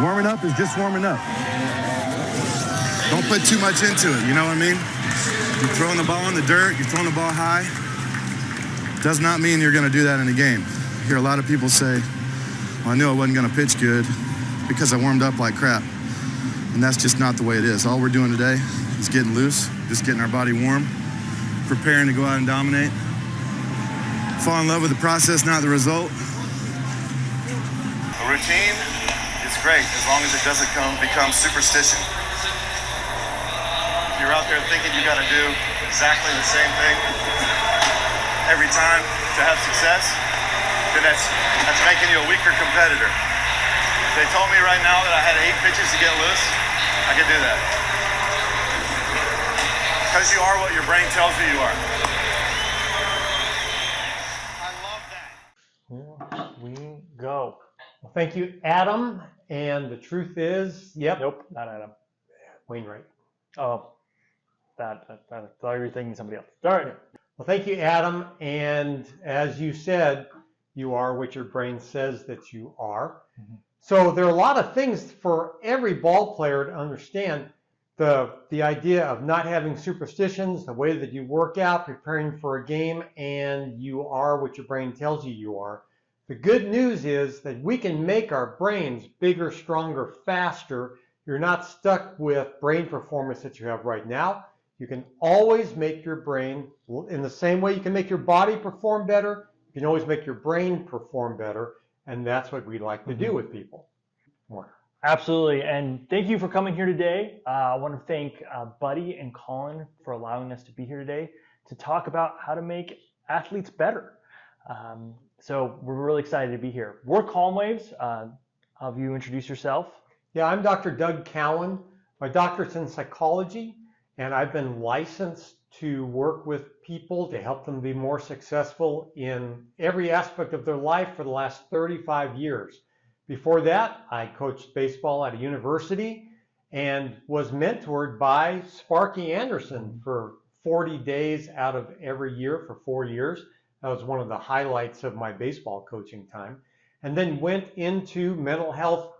Warming up is just warming up. Don't put too much into it, you know what I mean? You're throwing the ball in the dirt, you're throwing the ball high. Does not mean you're gonna do that in a game. I hear a lot of people say, well, I knew I wasn't gonna pitch good because I warmed up like crap. And that's just not the way it is. All we're doing today is getting loose, just getting our body warm, preparing to go out and dominate. Fall in love with the process, not the result. A routine is great as long as it doesn't become superstition. If you're out there thinking you gotta do exactly the same thing every time to have success, then that's making you a weaker competitor. If they told me right now that I had 8 pitches to get loose, I could do that. Because you are what your brain tells you you are. I love that. Here we go. Well, thank you, Adam. And the truth is, Nope, not Adam. Wainwright. Oh, I thought you were thinking somebody else. All right. Well, thank you, Adam. And as you said, you are what your brain says that you are. Mm-hmm. So there are a lot of things for every ball player to understand. The idea of not having superstitions, the way that you work out, preparing for a game, and you are what your brain tells you you are. The good news is that we can make our brains bigger, stronger, faster. You're not stuck with brain performance that you have right now. You can always make your brain, in the same way you can make your body perform better, you can always make your brain perform better, and that's what we like to do with people. More. Absolutely, and thank you for coming here today. I want to thank Buddy and Colin for allowing us to be here today to talk about how to make athletes better. So we're really excited to be here. We're CalmWaves. Have you introduce yourself? Yeah, I'm Dr. Doug Cowan. My doctorate's in psychology, and I've been licensed to work with people to help them be more successful in every aspect of their life for the last 35 years. Before that, I coached baseball at a university and was mentored by Sparky Anderson for 40 days out of every year for 4 years. That was one of the highlights of my baseball coaching time. And then went into mental health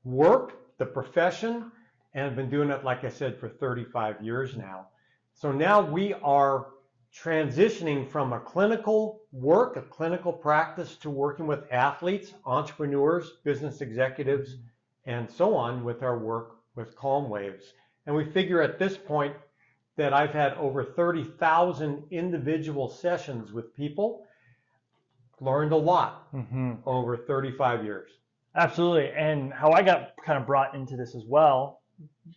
work, the profession, and have been doing it, like I said, for 35 years now. So now we are transitioning from a clinical work, a clinical practice, to working with athletes, entrepreneurs, business executives, and so on with our work with CalmWaves. And we figure at this point that I've had over 30,000 individual sessions with people, learned a lot over 35 years. Absolutely, and how I got kind of brought into this as well,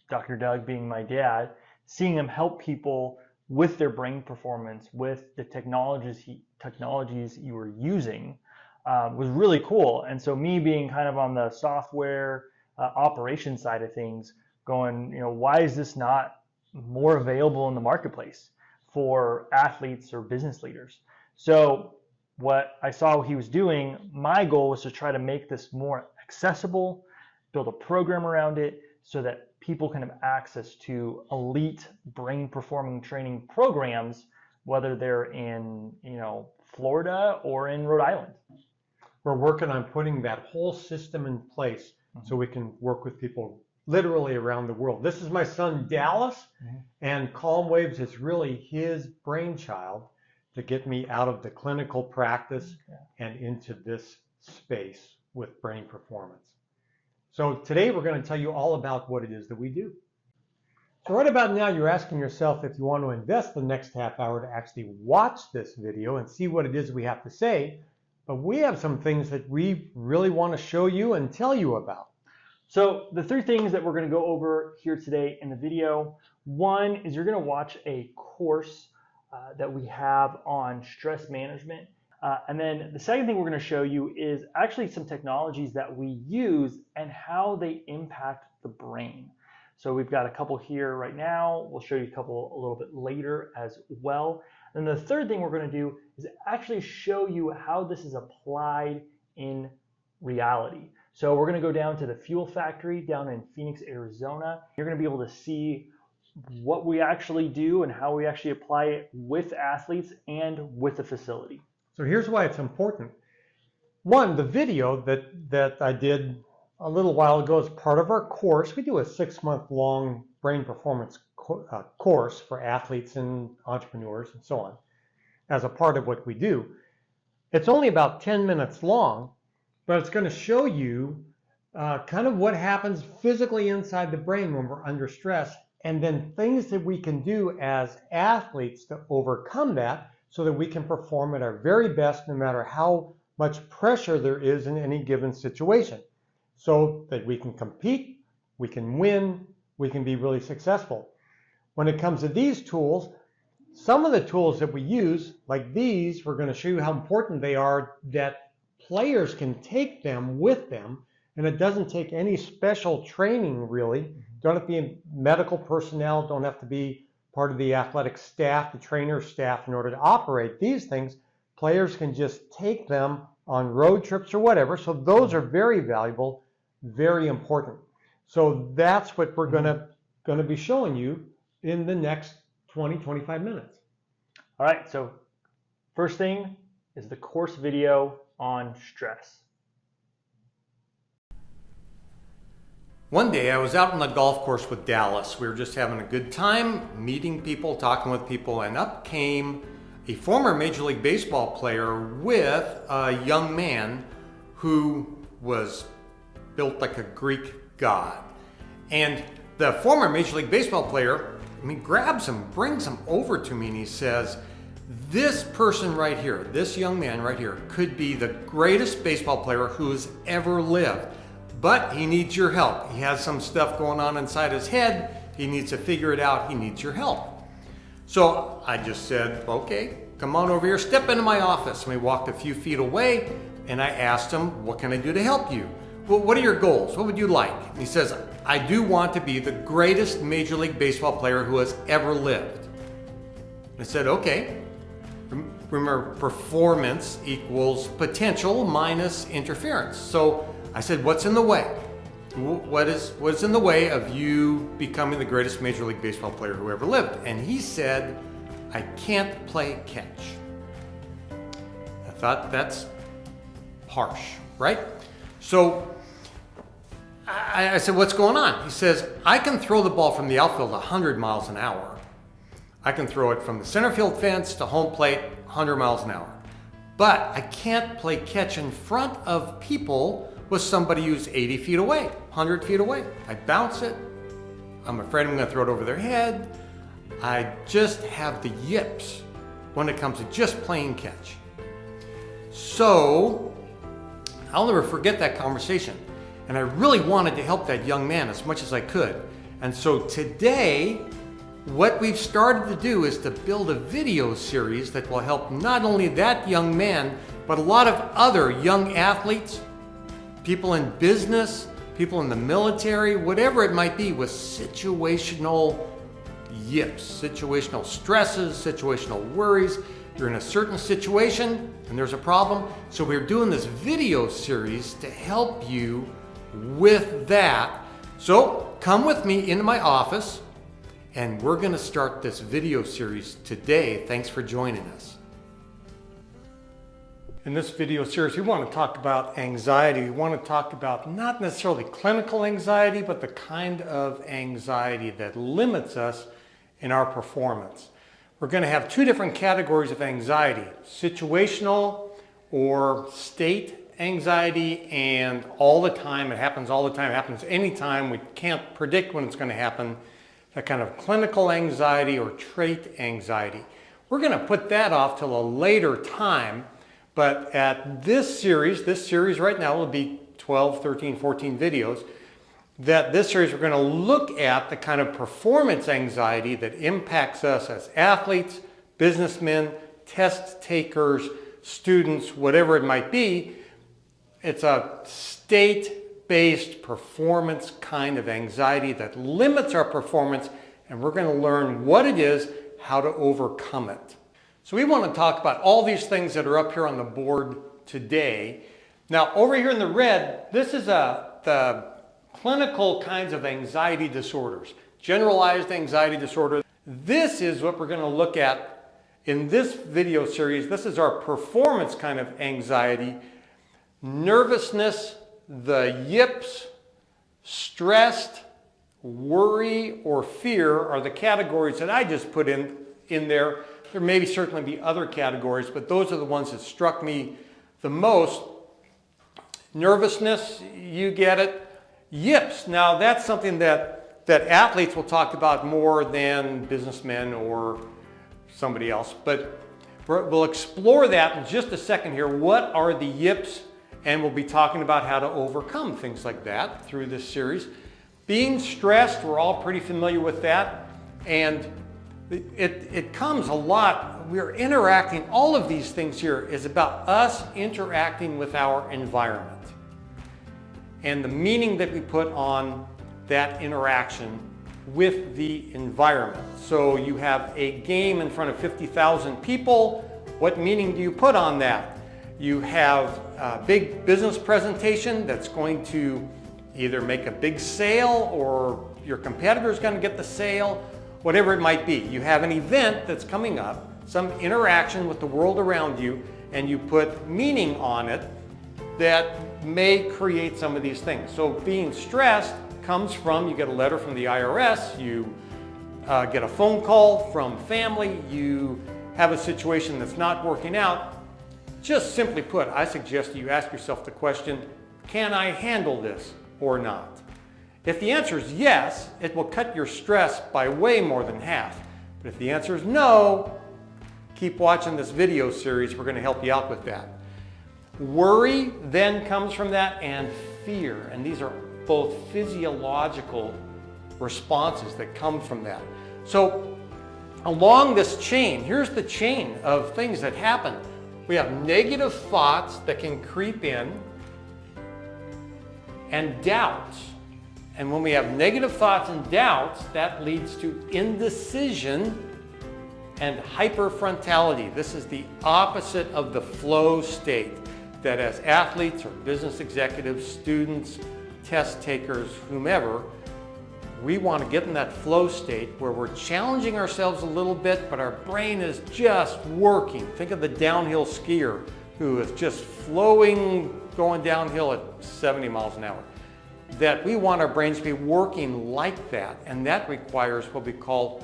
Dr. Doug being my dad, seeing him help people with their brain performance, with the technologies you were using, was really cool. And so me being kind of on the software operation side of things, going, why is this not more available in the marketplace for athletes or business leaders? So what I saw he was doing, my goal was to try to make this more accessible, build a program around it so that people can have access to elite brain performing training programs, whether they're in, Florida or in Rhode Island. We're working on putting that whole system in place so we can work with people literally around the world. This is my son Dallas, and CalmWaves is really his brainchild to get me out of the clinical practice and into this space with brain performance. So today we're going to tell you all about what it is that we do. So right about now you're asking yourself if you want to invest the next half hour to actually watch this video and see what it is we have to say, but we have some things that we really want to show you and tell you about. So the 3 things that we're going to go over here today in the video, one is you're going to watch a course that we have on stress management. And then the second thing we're going to show you is actually some technologies that we use and how they impact the brain. So we've got a couple here right now. We'll show you a couple a little bit later as well. And the third thing we're going to do is actually show you how this is applied in reality. So we're going to go down to the fuel factory down in Phoenix, Arizona. You're going to be able to see what we actually do and how we actually apply it with athletes and with the facility. So here's why it's important. One, the video that I did a little while ago as part of our course. We do a 6-month-long brain performance course for athletes and entrepreneurs and so on as a part of what we do. It's only about 10 minutes long, but it's going to show you kind of what happens physically inside the brain when we're under stress, and then things that we can do as athletes to overcome that so that we can perform at our very best no matter how much pressure there is in any given situation, so that we can compete, we can win, we can be really successful. When it comes to these tools, some of the tools that we use, like these, we're going to show you how important they are, that players can take them with them, and it doesn't take any special training really. Don't have to be medical personnel, don't have to be part of the athletic staff, the trainer staff in order to operate these things. Players can just take them on road trips or whatever. So those are very valuable, very important. So that's what we're going to be showing you in the next 20-25 minutes. All right, so first thing is the course video on stress. One day I was out on the golf course with Dallas. We were just having a good time, meeting people, talking with people, and up came a former Major League Baseball player with a young man who was built like a Greek god. And the former Major League Baseball player, grabs him, brings him over to me, and he says, this person right here, this young man right here, could be the greatest baseball player who has ever lived. But he needs your help. He has some stuff going on inside his head. He needs to figure it out. He needs your help. So I just said, okay, come on over here, step into my office. And we walked a few feet away, and I asked him, what can I do to help you? Well, what are your goals? What would you like? And he says, I do want to be the greatest Major League Baseball player who has ever lived. I said, okay. Remember, performance equals potential minus interference. So I said, what's in the way? What's in the way of you becoming the greatest Major League Baseball player who ever lived? And he said, I can't play catch. I thought that's harsh, right? So I said, what's going on? He says, I can throw the ball from the outfield 100 miles an hour. I can throw it from the center field fence to home plate 100 miles an hour. But I can't play catch in front of people with somebody who's 80 feet away, 100 feet away. I bounce it. I'm afraid I'm going to throw it over their head. I just have the yips when it comes to just playing catch. So I'll never forget that conversation. And I really wanted to help that young man as much as I could. And so today, what we've started to do is to build a video series that will help not only that young man, but a lot of other young athletes, people in business, people in the military, whatever it might be, with situational yips, situational stresses, situational worries. You're in a certain situation and there's a problem. So we're doing this video series to help you with that. So come with me into my office and we're going to start this video series today. Thanks for joining us. In this video series, we want to talk about anxiety. We want to talk about not necessarily clinical anxiety, but the kind of anxiety that limits us in our performance. We're going to have two different categories of anxiety: situational or state anxiety, and all the time. It happens all the time. It happens anytime. We can't predict when it's going to happen. That kind of clinical anxiety or trait anxiety. We're going to put that off till a later time. But at this series right now will be 12, 13, 14 videos. This series we're going to look at the kind of performance anxiety that impacts us as athletes, businessmen, test takers, students, whatever it might be. It's a state-based performance kind of anxiety that limits our performance, and we're going to learn what it is, how to overcome it. So we want to talk about all these things that are up here on the board today. Now, over here in the red, this is the clinical kinds of anxiety disorders, generalized anxiety disorder. This is what we're going to look at in this video series. This is our performance kind of anxiety, nervousness, the yips, stressed, worry, or fear are the categories that I just put in there. There may certainly be other categories, but those are the ones that struck me the most. Nervousness, you get it. Yips, now that's something that athletes will talk about more than businessmen or somebody else, but we'll explore that in just a second here. What are the yips? And we'll be talking about how to overcome things like that through this series. Being stressed, we're all pretty familiar with that, and it comes a lot. We're interacting, all of these things here is about us interacting with our environment and the meaning that we put on that interaction with the environment. So you have a game in front of 50,000 people. What meaning do you put on that? You have a big business presentation that's going to either make a big sale or your competitor is going to get the sale, whatever it might be. You have an event that's coming up, some interaction with the world around you, and you put meaning on it that may create some of these things. So being stressed comes from, you get a letter from the IRS, you get a phone call from family, you have a situation that's not working out. Just simply put, I suggest you ask yourself the question, can I handle this or not? If the answer is yes, it will cut your stress by way more than half. But if the answer is no, keep watching this video series. We're going to help you out with that. Worry then comes from that, and fear. And these are both physiological responses that come from that. So along this chain, here's the chain of things that happen. We have negative thoughts that can creep in and doubts. And when we have negative thoughts and doubts, that leads to indecision and hyperfrontality. This is the opposite of the flow state that as athletes or business executives, students, test takers, whomever, we want to get in that flow state where we're challenging ourselves a little bit, but our brain is just working. Think of the downhill skier who is just flowing, going downhill at 70 miles an hour. That we want our brains to be working like that, and that requires what we call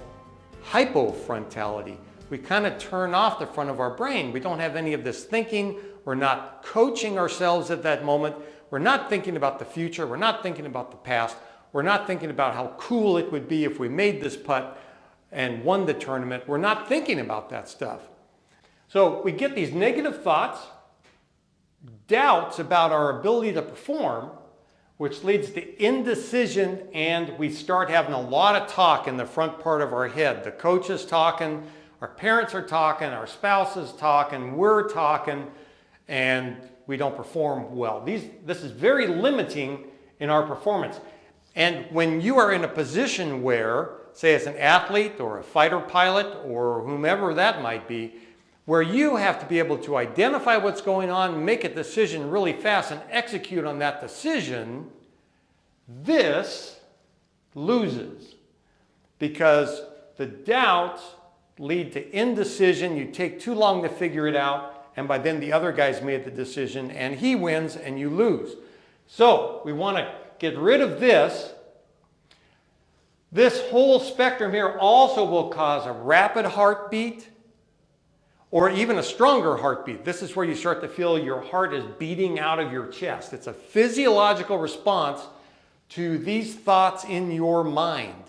hypofrontality. We kind of turn off the front of our brain. We don't have any of this thinking. We're not coaching ourselves at that moment. We're not thinking about the future. We're not thinking about the past. We're not thinking about how cool it would be if we made this putt and won the tournament. We're not thinking about that stuff. So we get these negative thoughts, doubts about our ability to perform, which leads to indecision, and we start having a lot of talk in the front part of our head. The coach is talking, our parents are talking, our spouse is talking, we're talking, and we don't perform well. This is very limiting in our performance. And when you are in a position where, say as an athlete or a fighter pilot or whomever that might be, where you have to be able to identify what's going on, make a decision really fast and execute on that decision, this loses. Because the doubts lead to indecision, you take too long to figure it out, and by then the other guy's made the decision and he wins and you lose. So we want to get rid of this. This whole spectrum here also will cause a rapid heartbeat or even a stronger heartbeat. This is where you start to feel your heart is beating out of your chest. It's a physiological response to these thoughts in your mind.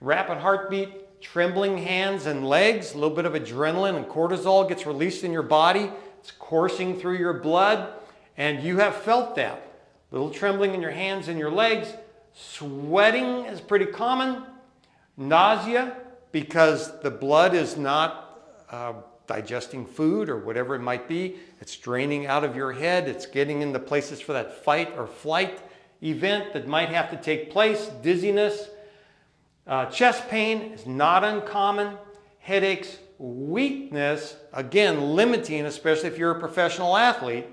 Rapid heartbeat, trembling hands and legs, a little bit of adrenaline and cortisol gets released in your body. It's coursing through your blood, and you have felt that. Little trembling in your hands and your legs. Sweating is pretty common. Nausea, because the blood is not digesting food or whatever it might be. It's draining out of your head. It's getting into places for that fight or flight event that might have to take place. Dizziness. Chest pain is not uncommon. Headaches, weakness, again limiting, especially if you're a professional athlete.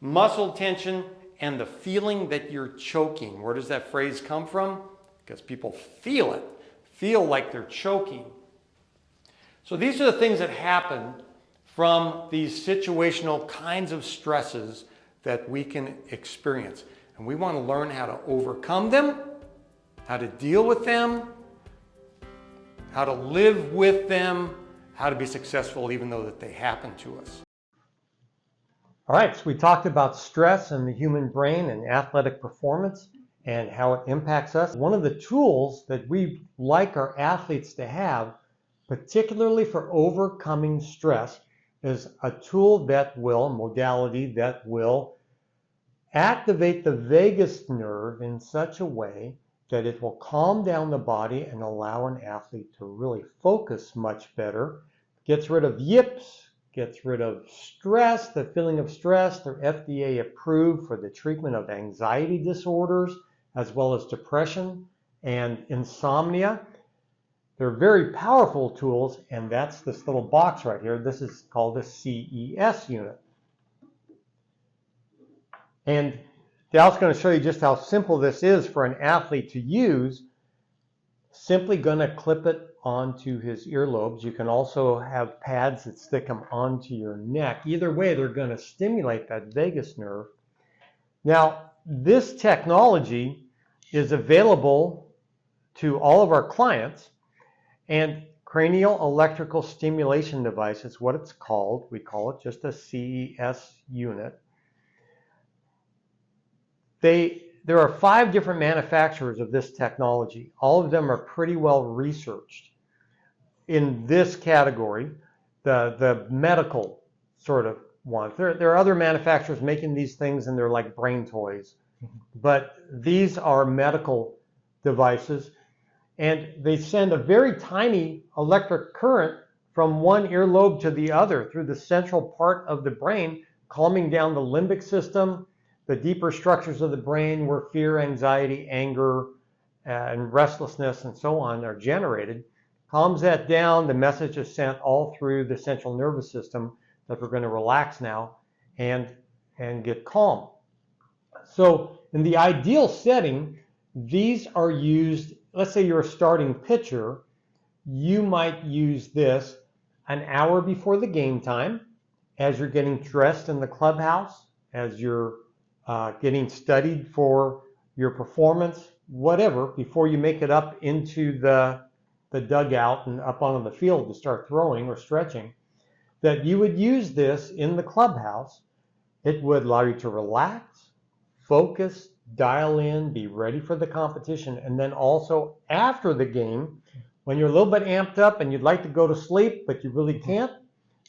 Muscle tension, and the feeling that you're choking. Where does that phrase come from? Because people feel it, feel like they're choking. So these are the things that happen from these situational kinds of stresses that we can experience. And we want to learn how to overcome them, how to deal with them, how to live with them, how to be successful even though that they happen to us. All right, so we talked about stress and the human brain and athletic performance and how it impacts us. One of the tools that we like our athletes to have, particularly for overcoming stress, is a tool that will, modality that will activate the vagus nerve in such a way that it will calm down the body and allow an athlete to really focus much better. Gets rid of yips, gets rid of stress, the feeling of stress. They're FDA approved for the treatment of anxiety disorders as well as depression and insomnia. They're very powerful tools, and that's this little box right here. This is called a CES unit. And Dal's going to show you just how simple this is for an athlete to use. Simply going to clip it onto his earlobes. You can also have pads that stick them onto your neck. Either way, they're going to stimulate that vagus nerve. Now, this technology is available to all of our clients, and cranial electrical stimulation device is what it's called. We call it just a CES unit. There are 5 different manufacturers of this technology. All of them are pretty well researched in this category, the medical sort of ones. There are other manufacturers making these things, and they're like brain toys. But these are medical devices, and they send a very tiny electric current from one earlobe to the other through the central part of the brain, calming down the limbic system, the deeper structures of the brain where fear, anxiety, anger, and restlessness and so on are generated. Calms that down. The message is sent all through the central nervous system that we're going to relax now and get calm. So in the ideal setting, these are used, let's say you're a starting pitcher, you might use this an hour before the game time as you're getting dressed in the clubhouse, as you're getting studied for your performance, whatever, before you make it up into the dugout and up onto the field to start throwing or stretching, that you would use this in the clubhouse. It would allow you to relax, focus, dial in, be ready for the competition, and then also after the game, when you're a little bit amped up and you'd like to go to sleep, but you really can't,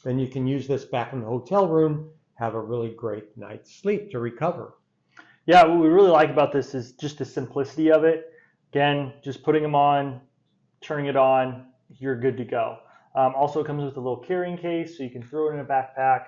then you can use this back in the hotel room, have a really great night's sleep to recover. Yeah, what we really like about this is just the simplicity of it. Again, just putting them on, turning it on, you're good to go. Also, it comes with a little carrying case, so you can throw it in a backpack.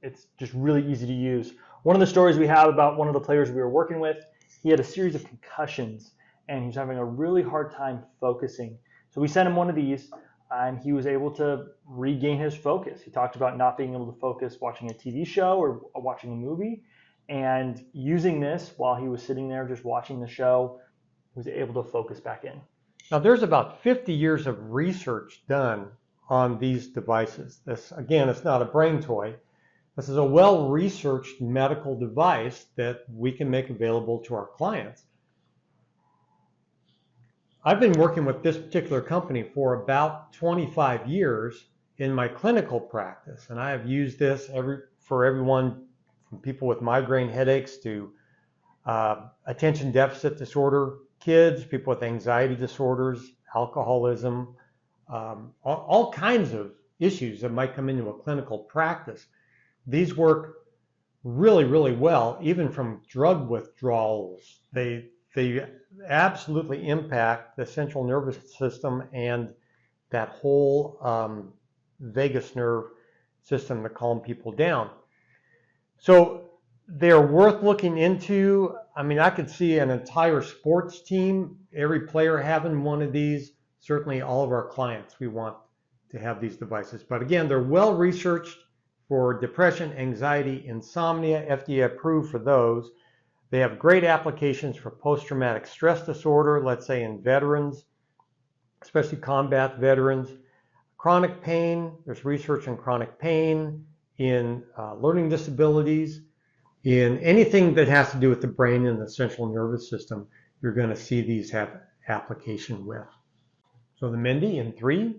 It's just really easy to use. One of the stories we have about one of the players we were working with, he had a series of concussions, and he was having a really hard time focusing. So we sent him one of these, and he was able to regain his focus. He talked about not being able to focus watching a TV show or watching a movie, and using this while he was sitting there just watching the show, he was able to focus back in. Now, there's about 50 years of research done on these devices. This, again, it's not a brain toy. This is a well-researched medical device that we can make available to our clients. I've been working with this particular company for about 25 years in my clinical practice, and I have used this for everyone from people with migraine headaches to attention deficit disorder kids, people with anxiety disorders, alcoholism, all kinds of issues that might come into a clinical practice. These work really, really well, even from drug withdrawals. They absolutely impact the central nervous system and that whole vagus nerve system to calm people down. So they're worth looking into. I mean, I could see an entire sports team, every player having one of these. Certainly all of our clients, we want to have these devices. But again, they're well researched for depression, anxiety, insomnia, FDA approved for those. They have great applications for post-traumatic stress disorder, let's say in veterans, especially combat veterans. Chronic pain, there's research in chronic pain, in learning disabilities. In anything that has to do with the brain and the central nervous system, you're going to see these have application with. So the Mendi in 3,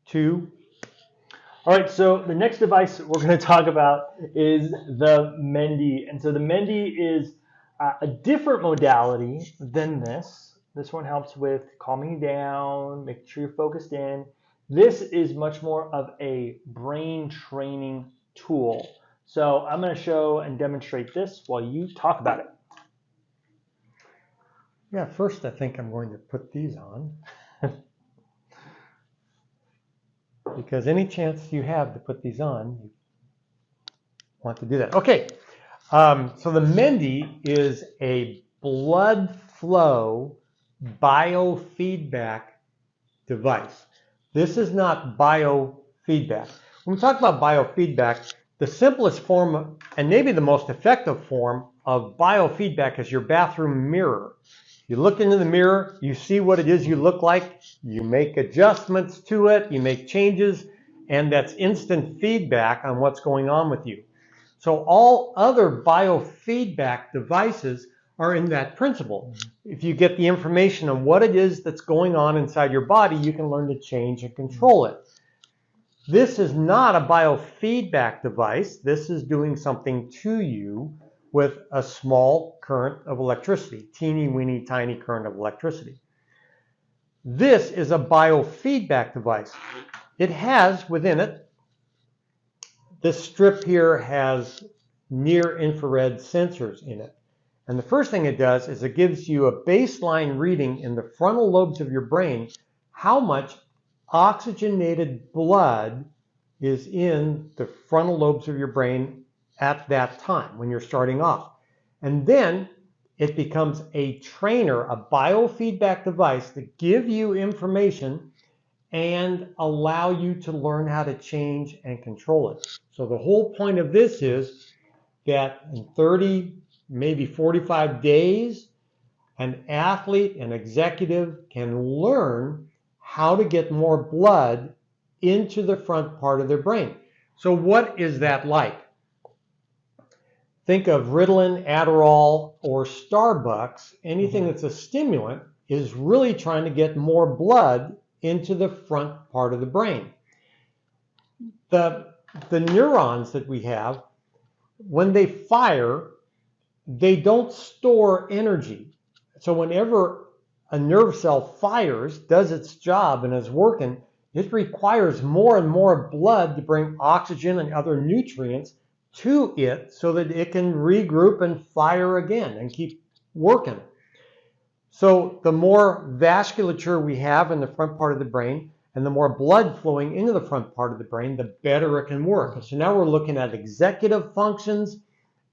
2. All right, so the next device we're going to talk about is the Mendi. And so the Mendi is a different modality than this. This one helps with calming you down, making sure you're focused in. This is much more of a brain training tool. So I'm going to show and demonstrate this while you talk about it. Yeah, first I think I'm going to put these on. Because any chance you have to put these on, you want to do that. Okay, so the Mendi is a blood flow biofeedback device. This is not biofeedback. When we talk about biofeedback, the simplest form and maybe the most effective form of biofeedback is your bathroom mirror. You look into the mirror, you see what it is you look like, you make adjustments to it, you make changes, and that's instant feedback on what's going on with you. So all other biofeedback devices are in that principle. If you get the information on what it is that's going on inside your body, you can learn to change and control it. This is not a biofeedback device. This is doing something to you with a small current of electricity, teeny weeny tiny current of electricity. This is a biofeedback device. It has within it, this strip here has near infrared sensors in it. And the first thing it does is it gives you a baseline reading in the frontal lobes of your brain, how much oxygenated blood is in the frontal lobes of your brain at that time when you're starting off. And then it becomes a trainer, a biofeedback device to give you information and allow you to learn how to change and control it. So the whole point of this is that in 30, maybe 45 days, an athlete, an executive can learn how to get more blood into the front part of their brain. So what is that like? Think of Ritalin, Adderall, or Starbucks. Anything that's a stimulant is really trying to get more blood into the front part of the brain. The neurons that we have, when they fire, they don't store energy. So whenever a nerve cell fires, does its job and is working, it requires more and more blood to bring oxygen and other nutrients to it so that it can regroup and fire again and keep working. So the more vasculature we have in the front part of the brain and the more blood flowing into the front part of the brain, the better it can work. And so now we're looking at executive functions,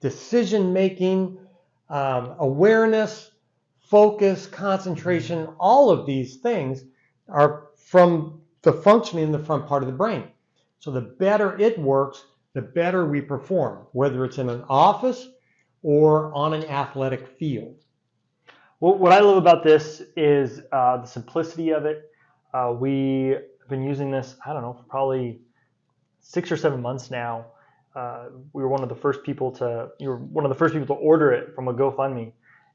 decision making, awareness, focus, concentration. All of these things are from the functioning in the front part of the brain. So the better it works, the better we perform, whether it's in an office or on an athletic field. Well, what I love about this is the simplicity of it. We have been using this, I don't know, for probably 6 or 7 months now. You were one of the first people to order it from a GoFundMe.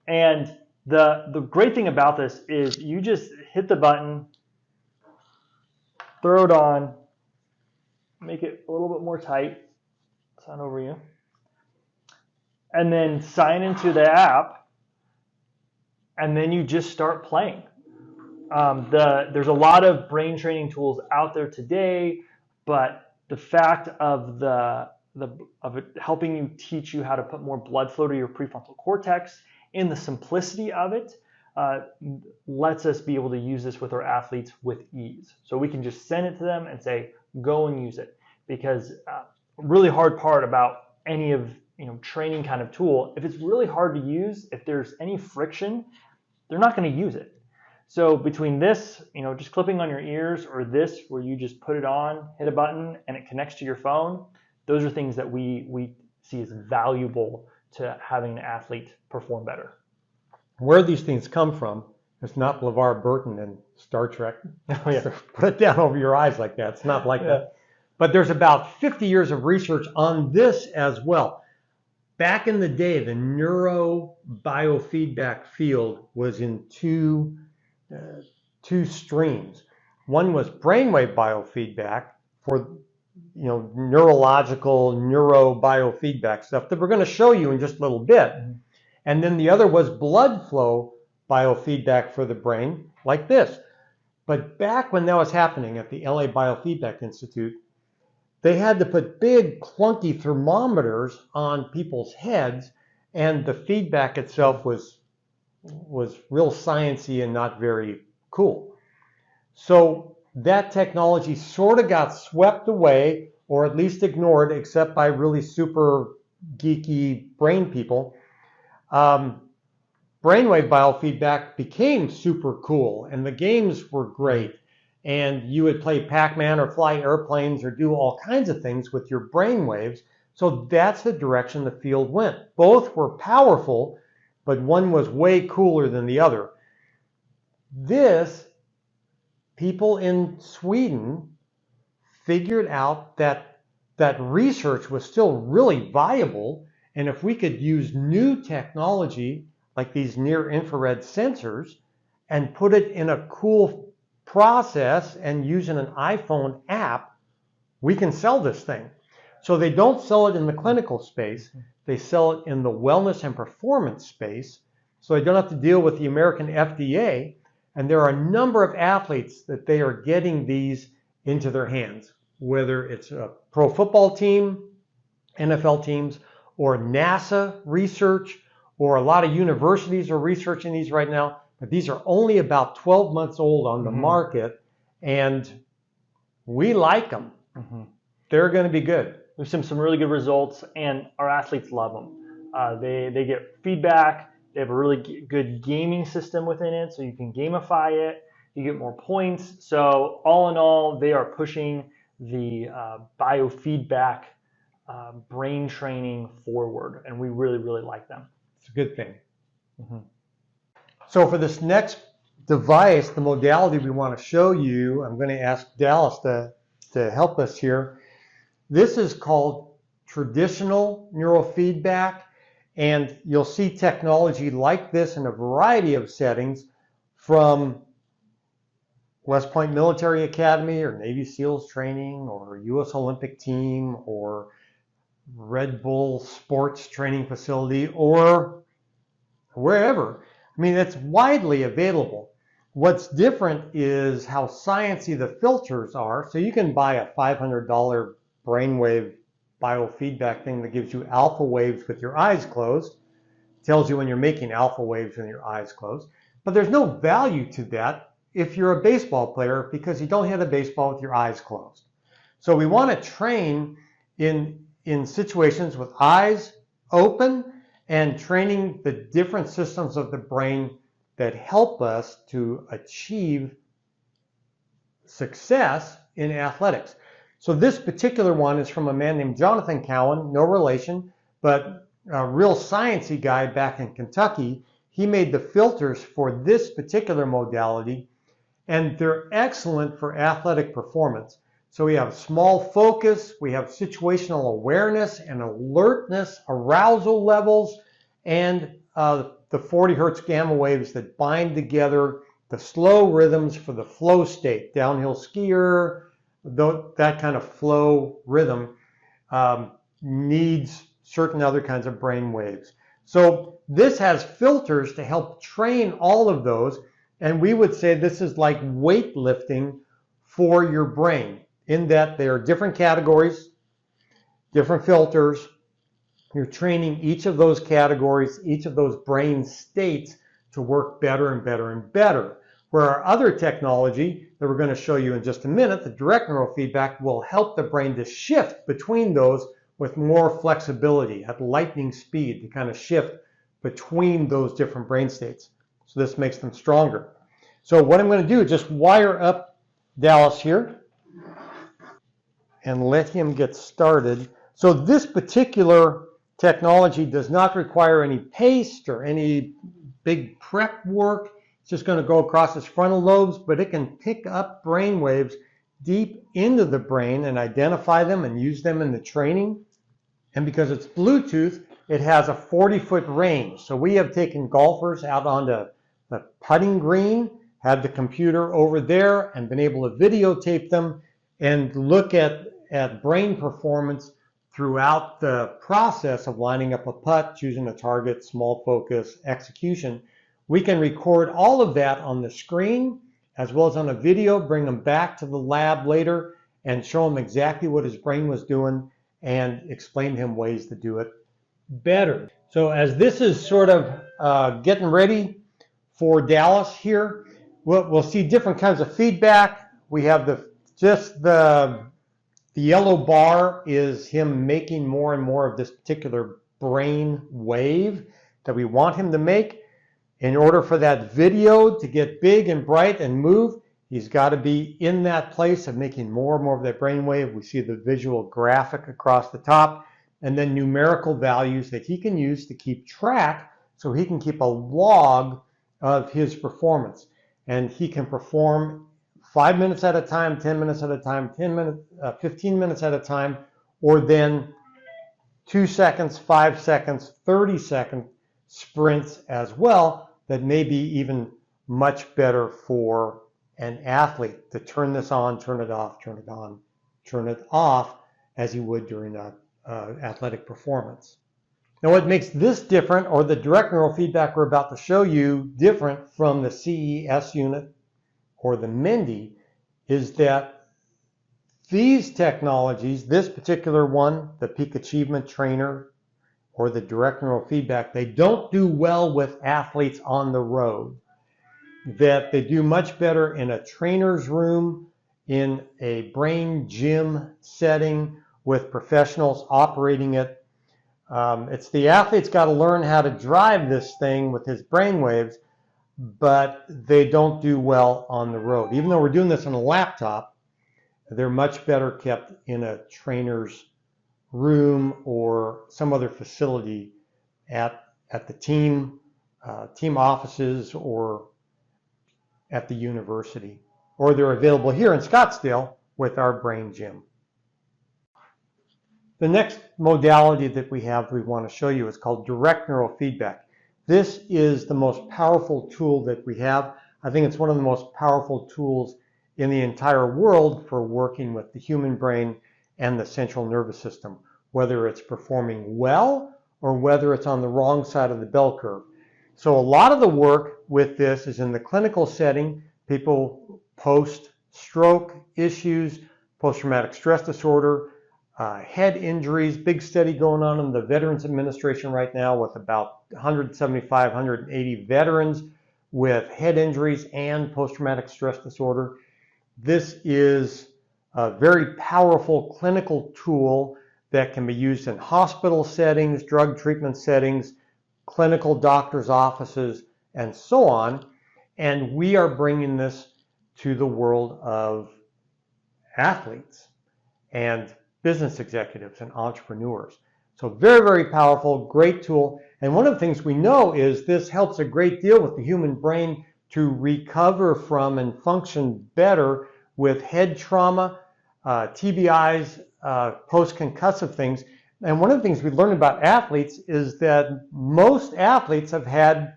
And the great thing about this is you just hit the button, throw it on, make it a little bit more tight, sign over you, and then sign into the app, and then you just start playing. There's a lot of brain training tools out there today, but the fact of it helping you teach you how to put more blood flow to your prefrontal cortex and the simplicity of it lets us be able to use this with our athletes with ease. So we can just send it to them and say, go and use it. Because really hard part about any of training kind of tool, if it's really hard to use, if there's any friction, they're not going to use it. So between this, just clipping on your ears, or this where you just put it on, hit a button, and it connects to your phone, those are things that we see as valuable to having an athlete perform better. Where these things come from, it's not LeVar Burton in Star Trek. Oh, yeah. Put it down over your eyes like that. It's not like that. But there's about 50 years of research on this as well. back in the day, the neurobiofeedback field was in two streams. One was brainwave biofeedback for neurological neurobiofeedback stuff that we're going to show you in just a little bit. And then the other was blood flow biofeedback for the brain, like this. But back when that was happening at the LA Biofeedback Institute, they had to put big clunky thermometers on people's heads, and the feedback itself was real sciencey and not very cool. So that technology sort of got swept away, or at least ignored, except by really super geeky brain people. Brainwave biofeedback became super cool, and the games were great. And you would play Pac-Man or fly airplanes or do all kinds of things with your brain waves. So that's the direction the field went. Both were powerful, but one was way cooler than the other. People in Sweden figured out that research was still really viable, and if we could use new technology like these near-infrared sensors and put it in a cool process and using an iPhone app, we can sell this thing. So they don't sell it in the clinical space, they sell it in the wellness and performance space, so they don't have to deal with the American FDA. And there are a number of athletes that they are getting these into their hands, whether it's a pro football team, NFL teams, or NASA research, or a lot of universities are researching these right now. But these are only about 12 months old on the market, and we like them. They're going to be good. We've seen some really good results, and our athletes love them. They get feedback. They have a really good gaming system within it, so you can gamify it. You get more points. So all in all, they are pushing the biofeedback brain training forward, and we really, really like them. It's a good thing. So for this next device, the modality we want to show you, I'm going to ask Dallas to help us here. This is called traditional neurofeedback, and you'll see technology like this in a variety of settings, from West Point Military Academy or Navy SEALs training or U.S. Olympic team or Red Bull sports training facility or wherever. I mean, it's widely available. What's different is how sciencey the filters are. So you can buy a $500 brainwave biofeedback thing that gives you alpha waves with your eyes closed. It tells you when you're making alpha waves with your eyes closed. But there's no value to that if you're a baseball player, because you don't hit a baseball with your eyes closed. So we want to train in situations with eyes open, and training the different systems of the brain that help us to achieve success in athletics. So this particular one is from a man named Jonathan Cowan, no relation, but a real sciencey guy back in Kentucky. He made the filters for this particular modality, and they're excellent for athletic performance. So we have small focus, we have situational awareness and alertness, arousal levels, and the 40 hertz gamma waves that bind together the slow rhythms for the flow state. Downhill skier, that kind of flow rhythm needs certain other kinds of brain waves. So this has filters to help train all of those, and we would say this is like weightlifting for your brain, in that there are different categories, different filters. You're training each of those categories, each of those brain states to work better and better and better. Where our other technology that we're going to show you in just a minute, the direct neurofeedback, will help the brain to shift between those with more flexibility at lightning speed, to kind of shift between those different brain states. So this makes them stronger. So what I'm going to do is just wire up Dallas here and let him get started. So this particular technology does not require any paste or any big prep work. It's just going to go across his frontal lobes, but it can pick up brain waves deep into the brain and identify them and use them in the training. And because it's Bluetooth, it has a 40-foot range. So we have taken golfers out onto the putting green, had the computer over there, and been able to videotape them and look at brain performance throughout the process of lining up a putt, choosing a target, small focus, execution. We can record all of that on the screen as well as on a video, bring them back to the lab later and show him exactly what his brain was doing and explain to him ways to do it better. So as this is sort of getting ready for Dallas here, we'll see different kinds of feedback. We have the yellow bar is him making more and more of this particular brain wave that we want him to make. In order for that video to get big and bright and move, he's got to be in that place of making more and more of that brain wave. We see the visual graphic across the top, and then numerical values that he can use to keep track so he can keep a log of his performance. And he can perform 5 minutes at a time, 10 minutes at a time, 15 minutes at a time, or then 2 seconds, 5 seconds, 30-second sprints as well that may be even much better for an athlete to turn this on, turn it off, turn it on, turn it off as he would during an athletic performance. Now what makes this different, or the direct neural feedback we're about to show you, different from the CES unit or the Mendi, is that these technologies, this particular one, the Peak Achievement Trainer or the direct neural feedback, they don't do well with athletes on the road. That they do much better in a trainer's room, in a brain gym setting with professionals operating it. It's the athlete's got to learn how to drive this thing with his brain waves, but they don't do well on the road. Even though we're doing this on a laptop, they're much better kept in a trainer's room or some other facility at the team offices or at the university. Or they're available here in Scottsdale with our brain gym. The next modality that we want to show you is called direct neural feedback. This is the most powerful tool that we have. I think it's one of the most powerful tools in the entire world for working with the human brain and the central nervous system, whether it's performing well or whether it's on the wrong side of the bell curve. So a lot of the work with this is in the clinical setting. People post-stroke issues, post-traumatic stress disorder, head injuries, big study going on in the Veterans Administration right now with about 175, 180 veterans with head injuries and post-traumatic stress disorder. This is a very powerful clinical tool that can be used in hospital settings, drug treatment settings, clinical doctors' offices, and so on. And we are bringing this to the world of athletes and business executives and entrepreneurs. So very, very powerful, great tool. And one of the things we know is this helps a great deal with the human brain to recover from and function better with head trauma, TBIs, post-concussive things. And one of the things we learned about athletes is that most athletes have had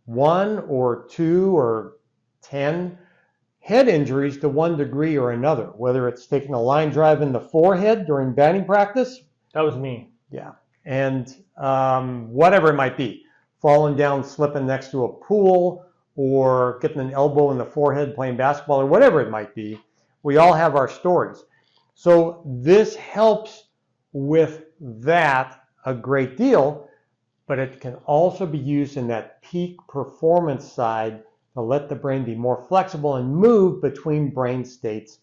1 or 2 or 10 head injuries to one degree or another, whether it's taking a line drive in the forehead during batting practice. That was me. Yeah. And whatever it might be, falling down, slipping next to a pool, or getting an elbow in the forehead playing basketball, or whatever it might be. We all have our stories. So this helps with that a great deal, but it can also be used in that peak performance side to let the brain be more flexible and move between brain states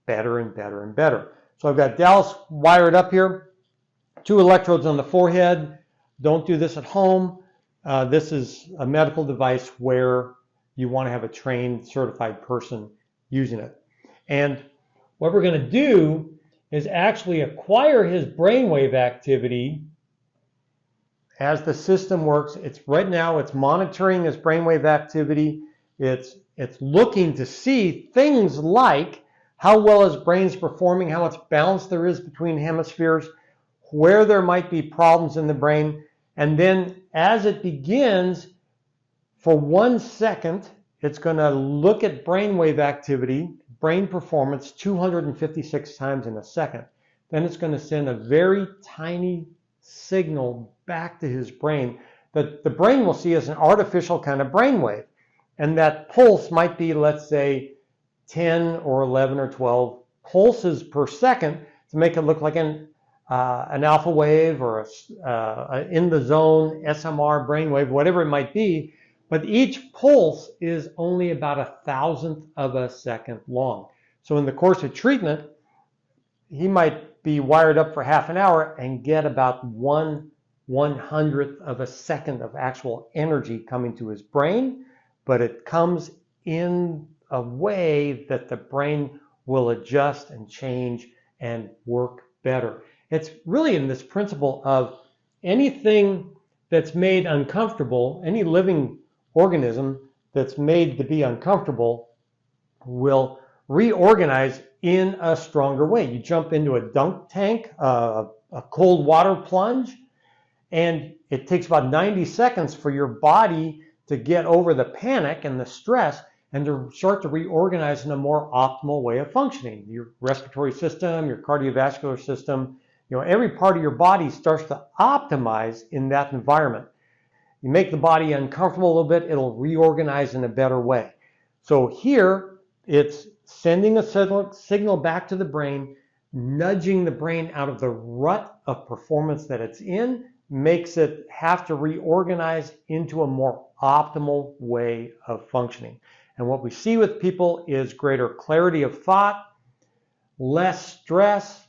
better and better and better. So I've got Dallas wired up here, 2 electrodes on the forehead. Don't do this at home. This is a medical device where you want to have a trained, certified person using it. And what we're going to do is actually acquire his brainwave activity as the system works. It's right now, it's monitoring his brainwave activity. It's looking to see things like how well his brain's performing, how much balance there is between hemispheres, where there might be problems in the brain. And then as it begins, for 1 second, it's going to look at brainwave activity, brain performance 256 times in a second. Then it's going to send a very tiny signal back to his brain that the brain will see as an artificial kind of brainwave. And that pulse might be, let's say, 10 or 11 or 12 pulses per second to make it look like an alpha wave or a in the zone SMR brainwave, whatever it might be. But each pulse is only about 1,000th of a second long. So in the course of treatment, he might be wired up for half an hour and get about 1/100th of a second of actual energy coming to his brain, but it comes in a way that the brain will adjust and change and work better. It's really in this principle of anything that's made uncomfortable, any living organism that's made to be uncomfortable will reorganize in a stronger way. You jump into a dunk tank, a cold water plunge, and it takes about 90 seconds for your body to get over the panic and the stress and to start to reorganize in a more optimal way of functioning. Your respiratory system, your cardiovascular system, every part of your body starts to optimize in that environment. You make the body uncomfortable a little bit, it'll reorganize in a better way. So here, it's sending a signal back to the brain, nudging the brain out of the rut of performance that it's in, makes it have to reorganize into a more optimal way of functioning. And what we see with people is greater clarity of thought, less stress,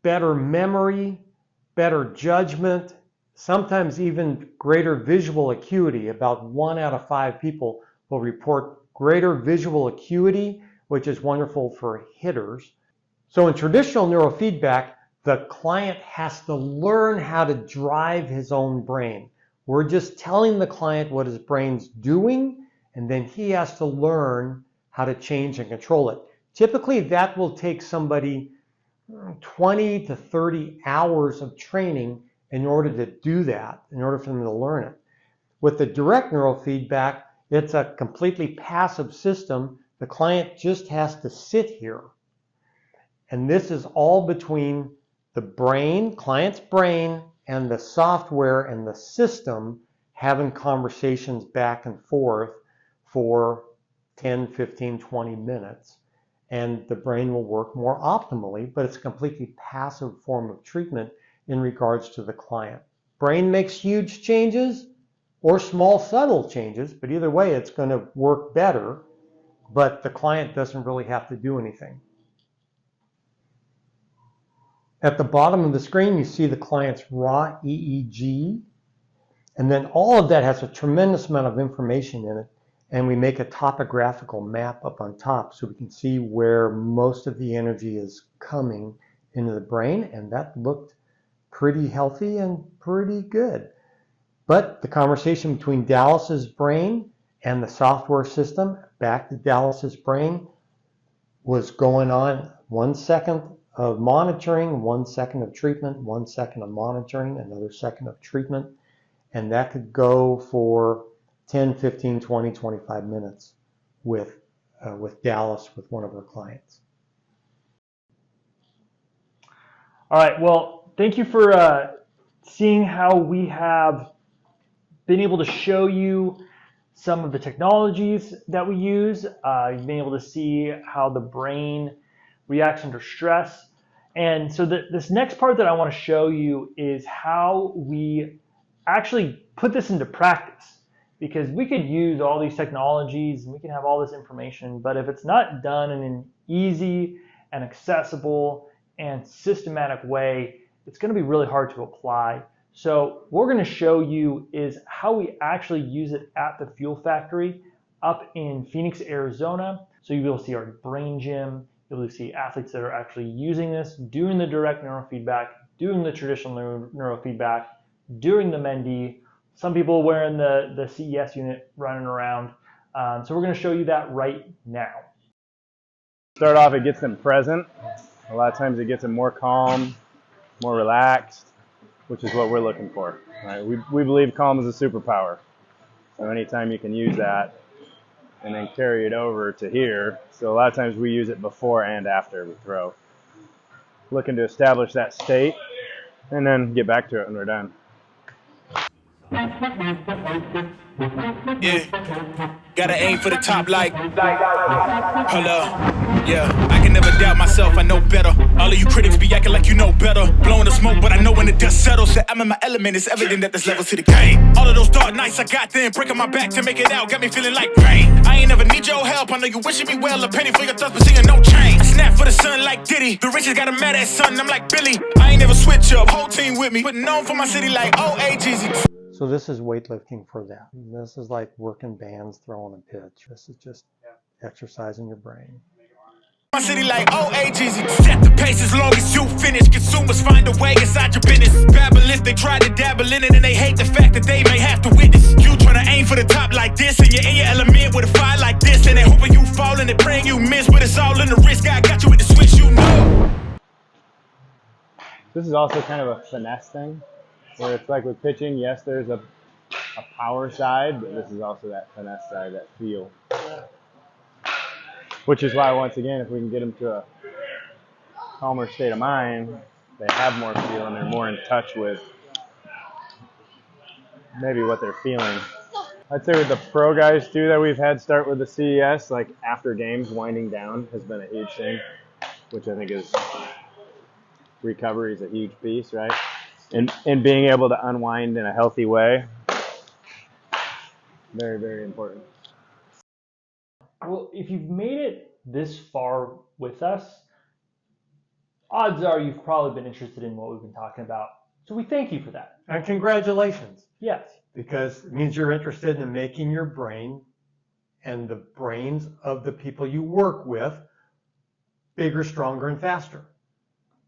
better memory, better judgment, sometimes even greater visual acuity. About 1 out of 5 people will report greater visual acuity, which is wonderful for hitters. So in traditional neurofeedback, the client has to learn how to drive his own brain. We're just telling the client what his brain's doing, and then he has to learn how to change and control it. Typically, that will take somebody 20 to 30 hours of training in order to do that, in order for them to learn it. With the direct neurofeedback, it's a completely passive system. The client just has to sit here. And this is all between the brain, client's brain, and the software and the system having conversations back and forth for 10, 15, 20 minutes. And the brain will work more optimally, but it's a completely passive form of treatment in regards to the client. Brain makes huge changes or small subtle changes, but either way it's going to work better, but the client doesn't really have to do anything. At the bottom of the screen, you see the client's raw EEG, and then all of that has a tremendous amount of information in it, and we make a topographical map up on top so we can see where most of the energy is coming into the brain, and that looked pretty healthy and pretty good. But the conversation between Dallas's brain and the software system back to Dallas's brain was going on 1 second of monitoring, 1 second of treatment, 1 second of monitoring, another second of treatment, and that could go for 10, 15, 20, 25 minutes with Dallas, with one of our clients. All right, well, thank you for seeing how we have been able to show you some of the technologies that we use. You've been able to see how the brain reacts under stress. And so this next part that I want to show you is how we actually put this into practice. Because we could use all these technologies and we can have all this information, but if it's not done in an easy and accessible and systematic way, it's going to be really hard to apply. So what we're going to show you is how we actually use it at the Fuel Factory up in Phoenix, Arizona. So you'll be able to see our brain gym. You'll be able to see athletes that are actually using this, doing the direct neurofeedback, doing the traditional neurofeedback, doing the Mendi. Some people wearing the CES unit running around. So we're going to show you that right now. Start off, it gets them present. A lot of times it gets them more calm, more relaxed. which is what we're looking for. Right? We believe calm is a superpower. So anytime you can use that and then carry it over to here. So a lot of times we use it before and after we throw. Looking to establish that state and then get back to it when we're done. Yeah, gotta aim for the top like, hold up. Yeah, I can never doubt myself, I know better. All of you critics be acting like you know better. Blowing the smoke, but I know when the dust settles. Said I'm in my element, it's evident that there's levels to the game. All of those dark nights I got then, breaking my back to make it out, got me feeling like pain. I ain't never need your help, I know you wishing me well. A penny for your thoughts, but seeing no change. I snap for the sun like Diddy, the riches got a mad ass son, I'm like Billy. I ain't never switch up, whole team with me. Putting on for my city like OAGZ. So this is weightlifting for that. This is like working bands, throwing a pitch. This is just exercising your brain. My city like OAGZ. Set the pace as long as you finish. Consumers find a way inside your business. Babble if they try to dabble in it and they hate the fact that they may have to witness. You tryna aim for the top like this and you're in your element with a fire like this. And they hoping you fall and they praying you miss. But it's all in the risk. God got you with the switch, you know. This is also kind of a finesse thing, where it's like with pitching, yes, there's a power side, but this is also that finesse side, that feel. Which is why, once again, if we can get them to a calmer state of mind, they have more feel and they're more in touch with maybe what they're feeling. I'd say with the pro guys too that we've had start with the CES, like after games, winding down has been a huge thing, which I think is recovery is a huge piece, right? And being able to unwind in a healthy way, very, very important. Well, if you've made it this far with us, odds are you've probably been interested in what we've been talking about. So we thank you for that. And congratulations, Yes. because it means you're interested in making your brain and the brains of the people you work with bigger, stronger, and faster.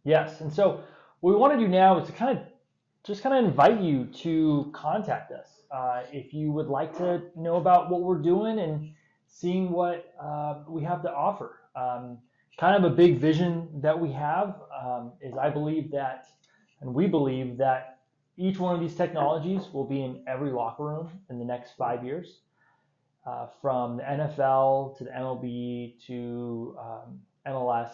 Yes. And so what we want to do now is to kind of invite you to contact us. If you would like to know about what we're doing and seeing what we have to offer. Kind of a big vision that we have is I believe that, and we believe that each one of these technologies will be in every locker room in the next 5 years. From the NFL to the MLB to MLS,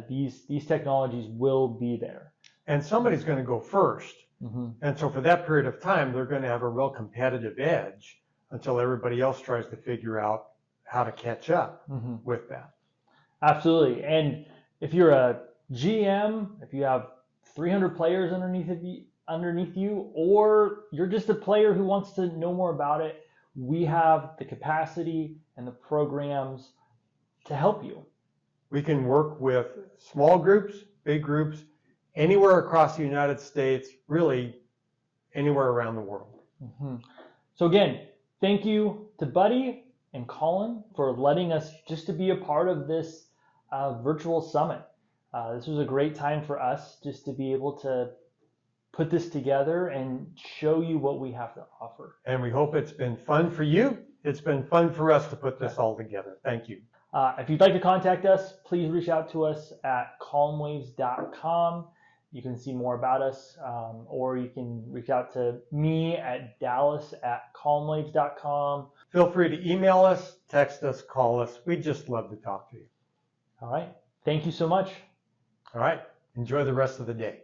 these technologies will be there. And somebody's going to go first. Mm-hmm. And so for that period of time, they're going to have a real competitive edge until everybody else tries to figure out how to catch up with that. Absolutely. And if you're a GM, if you have 300 players underneath you, or you're just a player who wants to know more about it, we have the capacity and the programs to help you. We can work with small groups, big groups, anywhere across the United States, really anywhere around the world. Mm-hmm. So again, thank you to Buddy and Colin for letting us just to be a part of this virtual summit. This was a great time for us just to be able to put this together and show you what we have to offer. And we hope it's been fun for you. It's been fun for us to put this all together. Thank you. If you'd like to contact us, please reach out to us at CalmWaves.com. You can see more about us, or you can reach out to me at Dallas@CalmWaves.com. Feel free to email us, text us, call us. We'd just love to talk to you. All right. Thank you so much. All right. Enjoy the rest of the day.